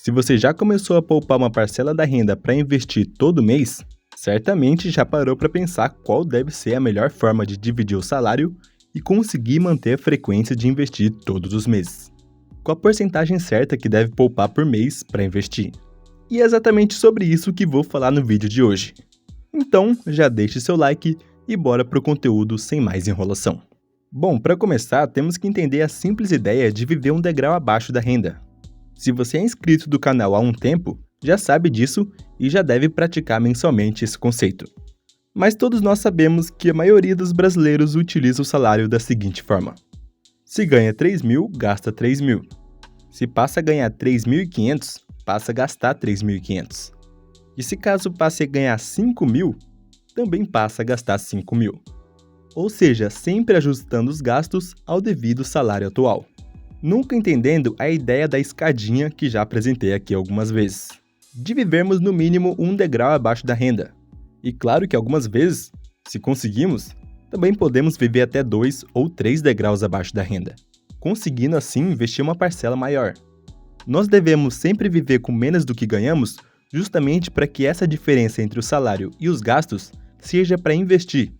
Se você já começou a poupar uma parcela da renda para investir todo mês, certamente já parou para pensar qual deve ser a melhor forma de dividir o salário e conseguir manter a frequência de investir todos os meses. Qual a porcentagem certa que deve poupar por mês para investir? E é exatamente sobre isso que vou falar no vídeo de hoje. Então, já deixe seu like e bora pro conteúdo sem mais enrolação. Bom, para começar, temos que entender a simples ideia de viver um degrau abaixo da renda. Se você é inscrito do canal há um tempo, já sabe disso e já deve praticar mensalmente esse conceito. Mas todos nós sabemos que a maioria dos brasileiros utiliza o salário da seguinte forma. Se ganha 3.000, gasta 3.000. Se passa a ganhar 3.500, passa a gastar 3.500. E se caso passe a ganhar 5.000, também passa a gastar 5.000. Ou seja, sempre ajustando os gastos ao devido salário atual. Nunca entendendo a ideia da escadinha que já apresentei aqui algumas vezes. De vivermos no mínimo um degrau abaixo da renda. E claro que algumas vezes, se conseguimos, também podemos viver até 2 ou 3 degraus abaixo da renda, conseguindo assim investir uma parcela maior. Nós devemos sempre viver com menos do que ganhamos, justamente para que essa diferença entre o salário e os gastos seja para investir.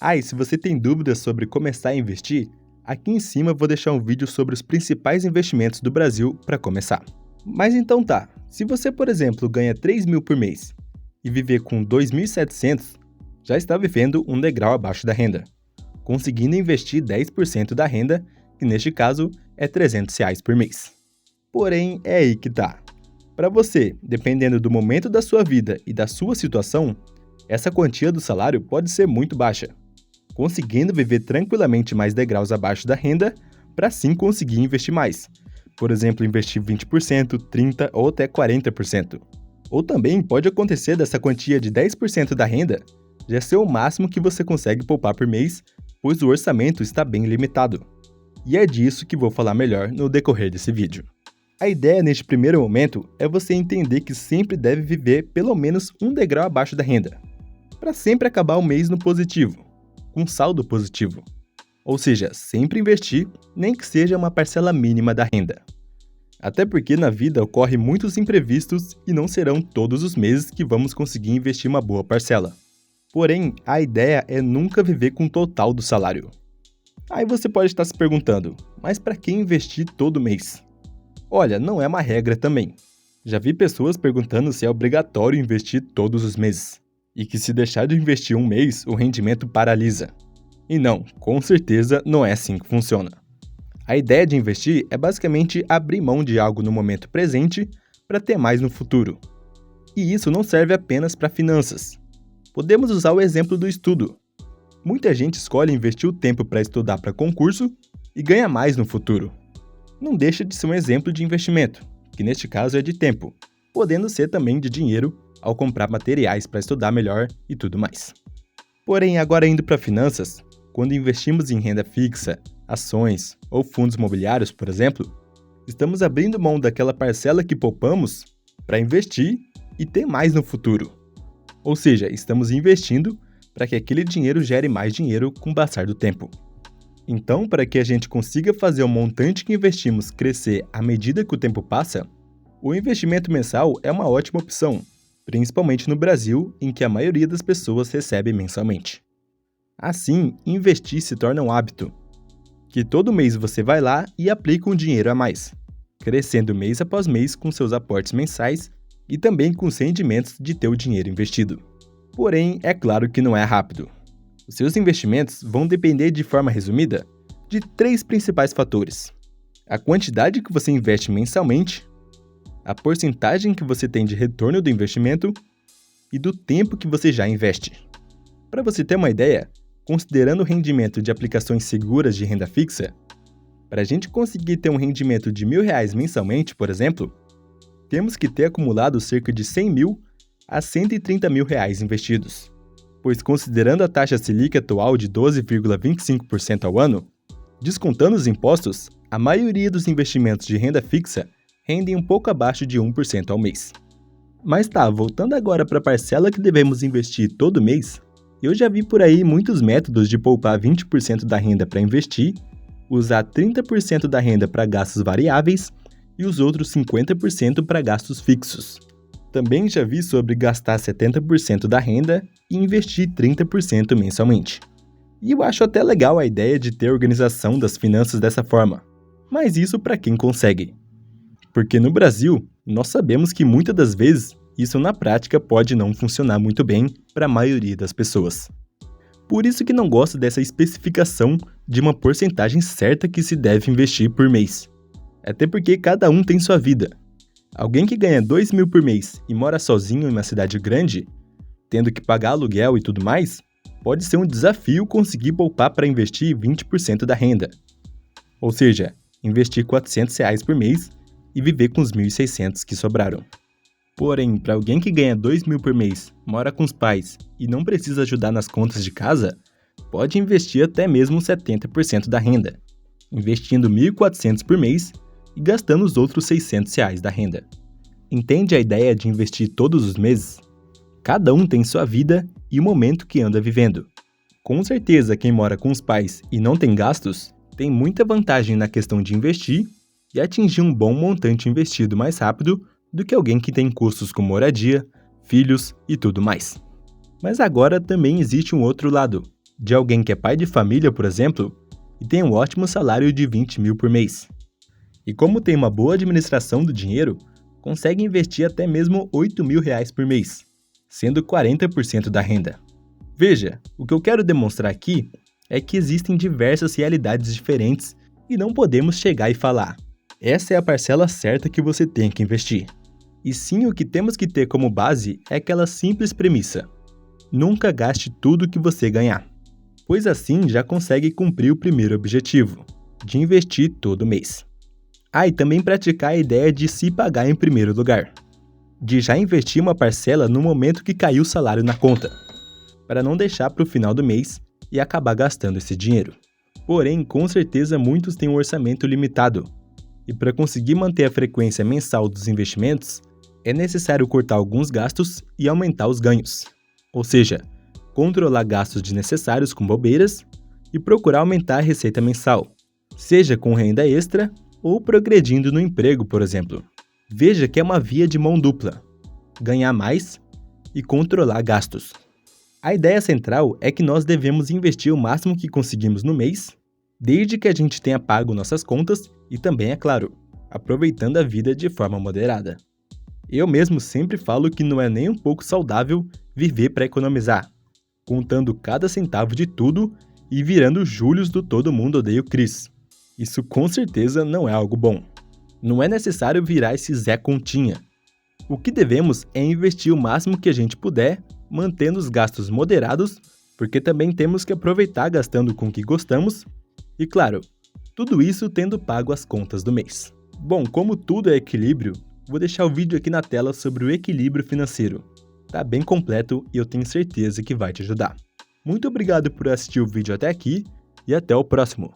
E se você tem dúvidas sobre começar a investir, aqui em cima eu vou deixar um vídeo sobre os principais investimentos do Brasil para começar. Mas então tá, se você, por exemplo, ganha 3.000 por mês e viver com 2.700, já está vivendo um degrau abaixo da renda, conseguindo investir 10% da renda, que neste caso é R$300 por mês. Porém, é aí que tá. Para você, dependendo do momento da sua vida e da sua situação, essa quantia do salário pode ser muito baixa, conseguindo viver tranquilamente mais degraus abaixo da renda para sim conseguir investir mais. Por exemplo, investir 20%, 30% ou até 40%. Ou também pode acontecer dessa quantia de 10% da renda já ser o máximo que você consegue poupar por mês, pois o orçamento está bem limitado. E é disso que vou falar melhor no decorrer desse vídeo. A ideia neste primeiro momento é você entender que sempre deve viver pelo menos um degrau abaixo da renda, para sempre acabar o mês no positivo, com saldo positivo. Ou seja, sempre investir, nem que seja uma parcela mínima da renda. Até porque na vida ocorrem muitos imprevistos e não serão todos os meses que vamos conseguir investir uma boa parcela. Porém, a ideia é nunca viver com o total do salário. Aí você pode estar se perguntando, mas para que investir todo mês? Olha, não é uma regra também. Já vi pessoas perguntando se é obrigatório investir todos os meses, e que se deixar de investir um mês, o rendimento paralisa. E não, com certeza não é assim que funciona. A ideia de investir é basicamente abrir mão de algo no momento presente para ter mais no futuro. E isso não serve apenas para finanças. Podemos usar o exemplo do estudo. Muita gente escolhe investir o tempo para estudar para concurso e ganha mais no futuro. Não deixa de ser um exemplo de investimento, que neste caso é de tempo, podendo ser também de dinheiro ao comprar materiais para estudar melhor e tudo mais. Porém, agora indo para finanças, quando investimos em renda fixa, ações ou fundos imobiliários, por exemplo, estamos abrindo mão daquela parcela que poupamos para investir e ter mais no futuro. Ou seja, estamos investindo para que aquele dinheiro gere mais dinheiro com o passar do tempo. Então, para que a gente consiga fazer o montante que investimos crescer à medida que o tempo passa, o investimento mensal é uma ótima opção, principalmente no Brasil, em que a maioria das pessoas recebe mensalmente. Assim, investir se torna um hábito, que todo mês você vai lá e aplica um dinheiro a mais, crescendo mês após mês com seus aportes mensais e também com os rendimentos de ter o dinheiro investido. Porém, é claro que não é rápido. Os seus investimentos vão depender, de forma resumida, de 3 principais fatores: a quantidade que você investe mensalmente, a porcentagem que você tem de retorno do investimento e do tempo que você já investe. Para você ter uma ideia, considerando o rendimento de aplicações seguras de renda fixa, para a gente conseguir ter um rendimento de R$1.000 mensalmente, por exemplo, temos que ter acumulado cerca de R$100.000 a R$130.000 investidos. Pois considerando a taxa Selic atual de 12,25% ao ano, descontando os impostos, a maioria dos investimentos de renda fixa rendem um pouco abaixo de 1% ao mês. Mas voltando agora para a parcela que devemos investir todo mês, eu já vi por aí muitos métodos de poupar 20% da renda para investir, usar 30% da renda para gastos variáveis e os outros 50% para gastos fixos. Também já vi sobre gastar 70% da renda e investir 30% mensalmente. E eu acho até legal a ideia de ter organização das finanças dessa forma, mas isso para quem consegue. Porque no Brasil, nós sabemos que muitas das vezes isso na prática pode não funcionar muito bem para a maioria das pessoas. Por isso que não gosto dessa especificação de uma porcentagem certa que se deve investir por mês. Até porque cada um tem sua vida. Alguém que ganha 2 mil por mês e mora sozinho em uma cidade grande, tendo que pagar aluguel e tudo mais, pode ser um desafio conseguir poupar para investir 20% da renda. Ou seja, investir R$400 por mês e viver com os 1.600 que sobraram. Porém, para alguém que ganha 2 mil por mês, mora com os pais e não precisa ajudar nas contas de casa, pode investir até mesmo 70% da renda, investindo 1.400 por mês e gastando os outros R$600 da renda. Entende a ideia de investir todos os meses? Cada um tem sua vida e o momento que anda vivendo. Com certeza, quem mora com os pais e não tem gastos, tem muita vantagem na questão de investir e atingir um bom montante investido mais rápido do que alguém que tem custos com moradia, filhos e tudo mais. Mas agora também existe um outro lado, de alguém que é pai de família, por exemplo, e tem um ótimo salário de 20 mil por mês. E como tem uma boa administração do dinheiro, consegue investir até mesmo 8 mil reais por mês, sendo 40% da renda. Veja, o que eu quero demonstrar aqui é que existem diversas realidades diferentes e não podemos chegar e falar: essa é a parcela certa que você tem que investir. E sim, o que temos que ter como base é aquela simples premissa: nunca gaste tudo que você ganhar, pois assim já consegue cumprir o primeiro objetivo, de investir todo mês. E também praticar a ideia de se pagar em primeiro lugar, de já investir uma parcela no momento que caiu o salário na conta, para não deixar para o final do mês e acabar gastando esse dinheiro. Porém, com certeza muitos têm um orçamento limitado, e para conseguir manter a frequência mensal dos investimentos, é necessário cortar alguns gastos e aumentar os ganhos. Ou seja, controlar gastos desnecessários com bobeiras e procurar aumentar a receita mensal, seja com renda extra ou progredindo no emprego, por exemplo. Veja que é uma via de mão dupla: ganhar mais e controlar gastos. A ideia central é que nós devemos investir o máximo que conseguimos no mês, desde que a gente tenha pago nossas contas e também, é claro, aproveitando a vida de forma moderada. Eu mesmo sempre falo que não é nem um pouco saudável viver para economizar, contando cada centavo de tudo e virando Július do Todo Mundo Odeia o Chris. Isso com certeza não é algo bom. Não é necessário virar esse Zé Continha. O que devemos é investir o máximo que a gente puder, mantendo os gastos moderados, porque também temos que aproveitar gastando com o que gostamos, e claro, tudo isso tendo pago as contas do mês. Bom, como tudo é equilíbrio, vou deixar o vídeo aqui na tela sobre o equilíbrio financeiro. Tá bem completo e eu tenho certeza que vai te ajudar. Muito obrigado por assistir o vídeo até aqui e até o próximo.